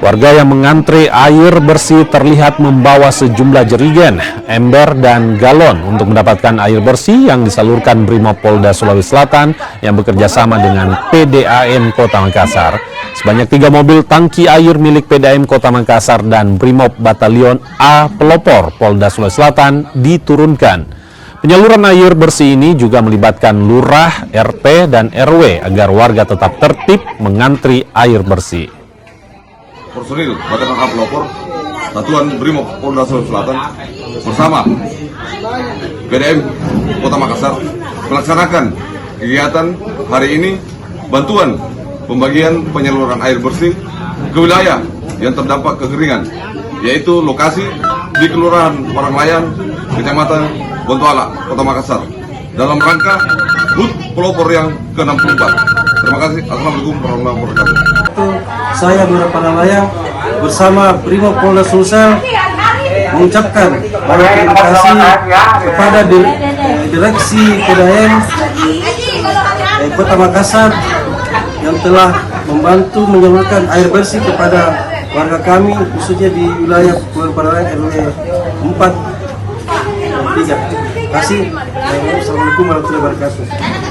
Warga yang mengantre air bersih terlihat membawa sejumlah jerigen, ember, dan galon untuk mendapatkan air bersih yang disalurkan Brimopolda Sulawesi Selatan yang bekerja sama dengan PDAM Kota Makassar. Sebanyak 3 mobil tangki air milik PDAM Kota Makassar dan Brimob Batalion A Pelopor Polda Sulawesi Selatan diturunkan. Penyaluran air bersih ini juga melibatkan lurah, RT, dan RW agar warga tetap tertib mengantri air bersih. Personil Batalion A Pelopor, Satuan Brimob Polda Sulawesi Selatan bersama PDAM Kota Makassar melaksanakan kegiatan hari ini bantuan pembagian penyaluran air bersih ke wilayah yang terdampak kekeringan, yaitu lokasi di Kelurahan Paranglayan, Kecamatan Bontoala, Kota Makassar, dalam rangka HUT Pelopor yang ke-64. Terima kasih. Assalamualaikum warahmatullahi wabarakatuh. Saya Dura Paranglayan bersama Brimob Polda Sulsel mengucapkan banyak terima kasih kepada Direksi PDAM Kota Makassar yang telah membantu menyalurkan air bersih kepada warga kami, khususnya di wilayah Kelurahan Paranglayan RW 4. Terima kasih. Assalamualaikum warahmatullahi wabarakatuh.